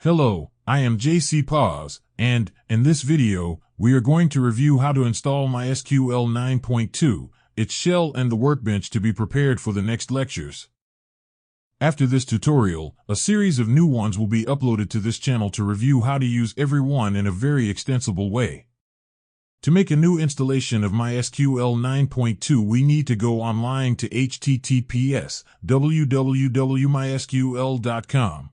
Hello, I am JC Paz, and in this video, we are going to review how to install MySQL 9.2, its shell and the workbench to be prepared for the next lectures. After this tutorial, a series of new ones will be uploaded to this channel to review how to use every one in a very extensible way. To make a new installation of MySQL 9.2, we need to go online to https://www.mysql.com.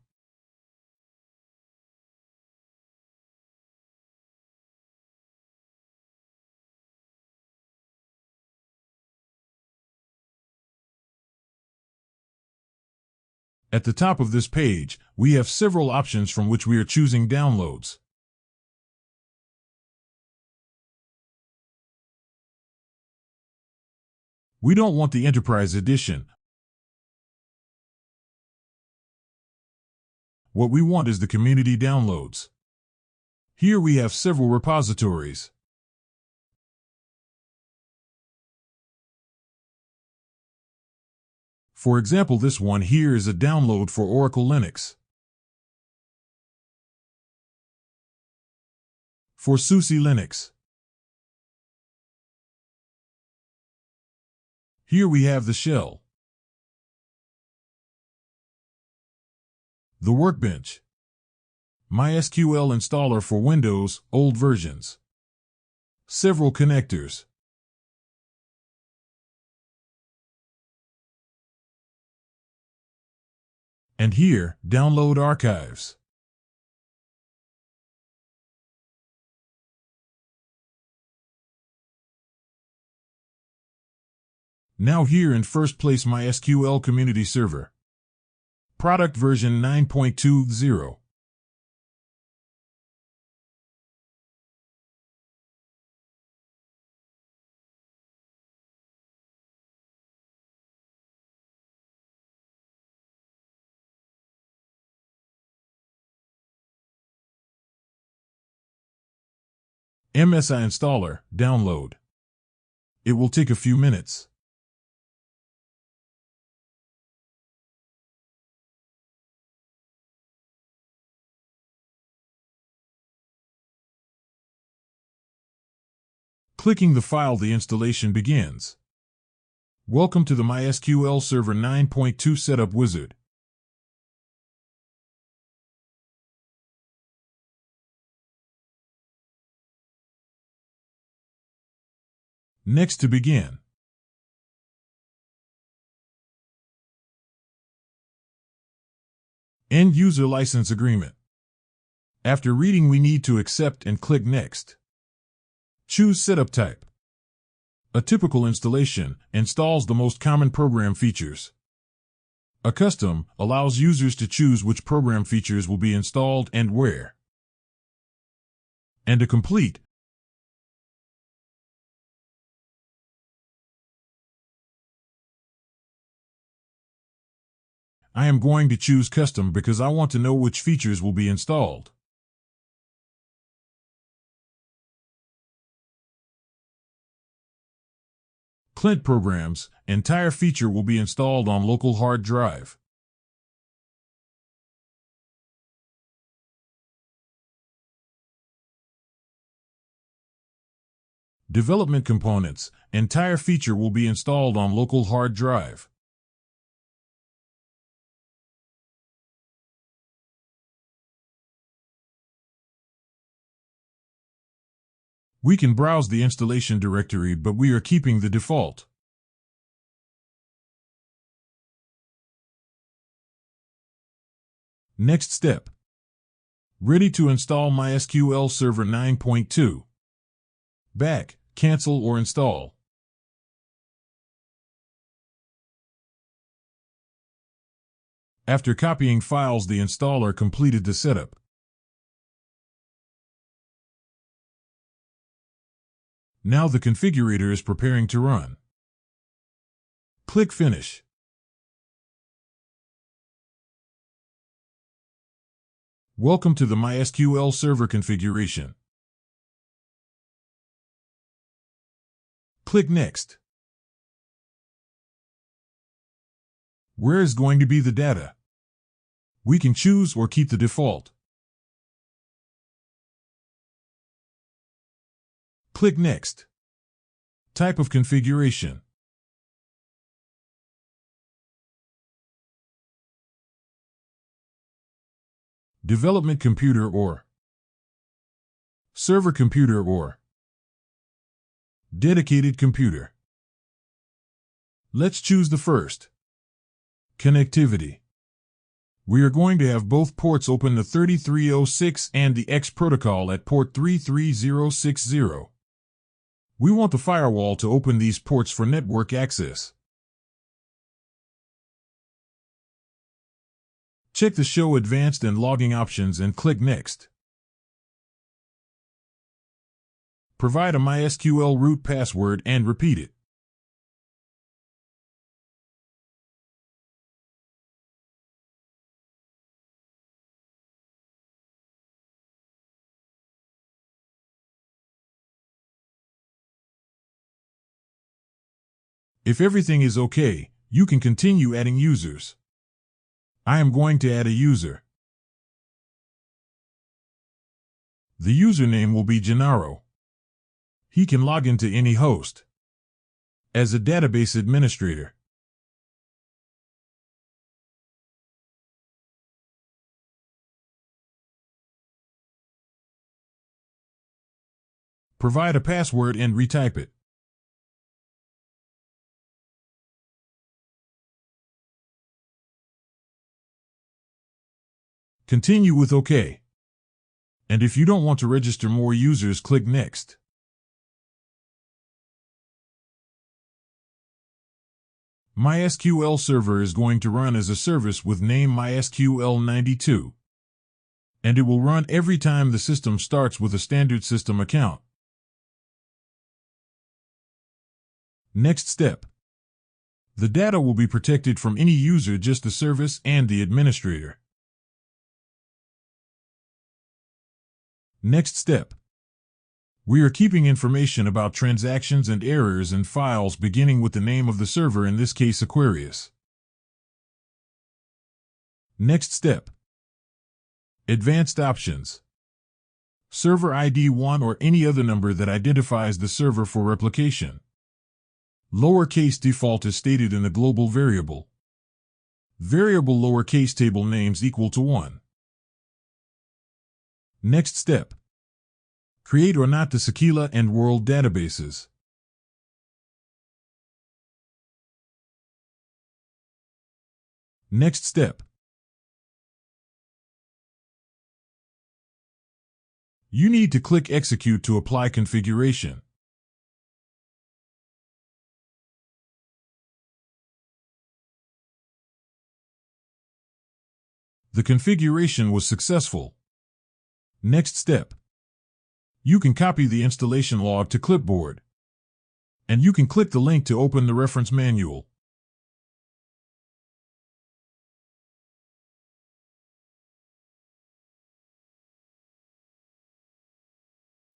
At the top of this page, we have several options from which we are choosing downloads. We don't want the Enterprise Edition. What we want is the community downloads. Here we have several repositories. For example, this one here is a download for Oracle Linux. For SUSE Linux. Here we have the shell. The workbench. MySQL installer for Windows, old versions. Several connectors. And here, download archives. Now here in first place, MySQL Community Server. Product version 9.20. MSI installer, download. It will take a few minutes. Clicking the file, the installation begins. Welcome to the MySQL Server 9.2 Setup Wizard. Next, to begin. End User License Agreement. After reading, we need to accept and click Next. Choose Setup Type. A typical installation installs the most common program features. A custom allows users to choose which program features will be installed and where. And a complete I am going to choose Custom because I want to know which features will be installed. Clint programs, entire feature will be installed on local hard drive. Development components, entire feature will be installed on local hard drive. We can browse the installation directory, but we are keeping the default. Next step. Ready to install MySQL Server 9.2. Back, cancel or install. After copying files, the installer completed the setup. Now the configurator is preparing to run. Click Finish. Welcome to the MySQL Server configuration. Click Next. Where is going to be the data? We can choose or keep the default. Click Next. Type of configuration. Development computer or server computer or dedicated computer. Let's choose the first. Connectivity. We are going to have both ports open, the 3306 and the X protocol at port 33060. We want the firewall to open these ports for network access. Check the Show Advanced and Logging options and click Next. Provide a MySQL root password and repeat it. If everything is okay, you can continue adding users. I am going to add a user. The username will be Gennaro. He can log into any host as a database administrator. Provide a password and retype it. Continue with OK. And if you don't want to register more users, click Next. MySQL Server is going to run as a service with name MySQL92. And it will run every time the system starts with a standard system account. Next step. The data will be protected from any user, just the service and the administrator. Next step. We are keeping information about transactions and errors and files beginning with the name of the server, in this case Aquarius. Next step. Advanced options. Server ID 1 or any other number that identifies the server for replication. Lowercase default is stated in the global variable. Variable lowercase table names equal to 1. Next step. Create or not the Sequila and World databases. Next step. You need to click Execute to apply configuration. The configuration was successful. Next step. You can copy the installation log to clipboard. And you can click the link to open the reference manual.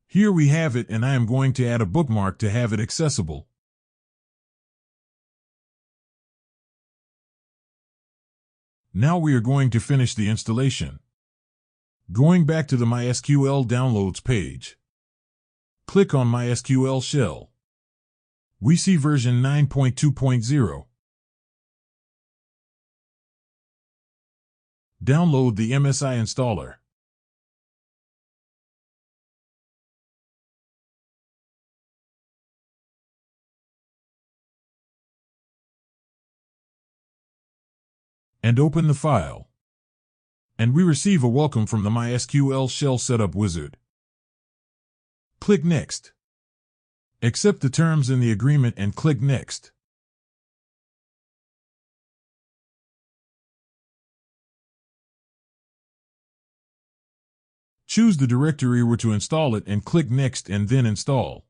Here we have it, and I am going to add a bookmark to have it accessible. Now we are going to finish the installation. Going back to the MySQL Downloads page. Click on MySQL Shell. We see version 9.2.0. Download the MSI installer. And open the file. And we receive a welcome from the MySQL Shell Setup Wizard. Click Next. Accept the terms in the agreement and click Next. Choose the directory where to install it and click Next and then Install.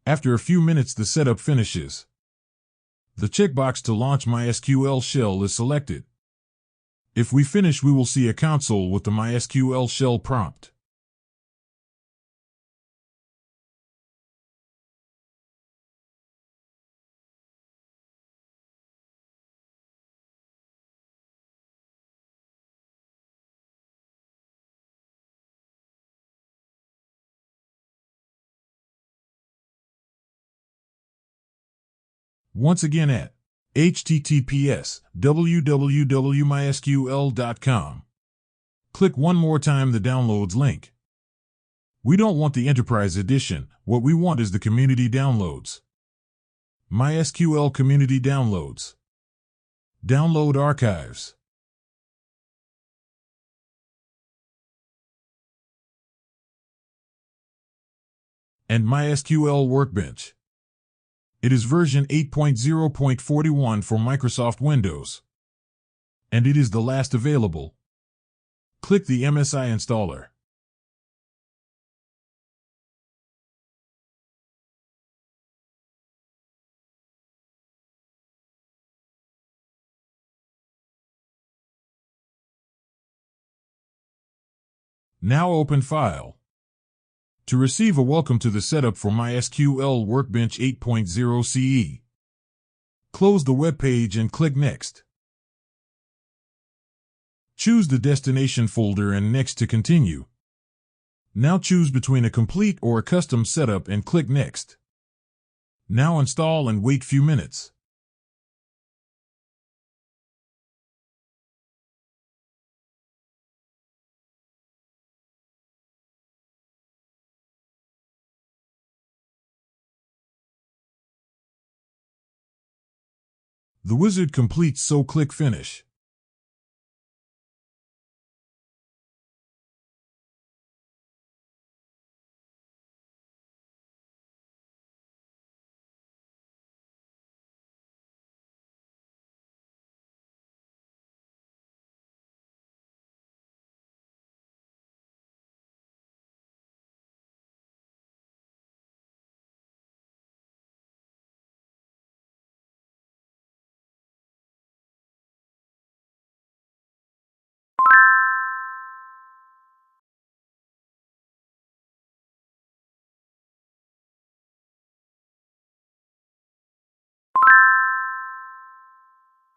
After a few minutes, the setup finishes. The checkbox to launch MySQL Shell is selected. If we finish, we will see a console with the MySQL shell prompt. Once again at https://www.mysql.com. Click one more time the downloads link. We don't want the Enterprise Edition. What we want is the community downloads. MySQL community downloads. Download archives. And MySQL Workbench. It is version 8.0.41 for Microsoft Windows. And it is the last available. Click the MSI installer. Now open File. To receive a welcome to the setup for MySQL Workbench 8.0 CE. Close the web page and click Next. Choose the destination folder and Next to continue. Now choose between a complete or a custom setup and click Next. Now install and wait few minutes. The wizard completes, so click Finish.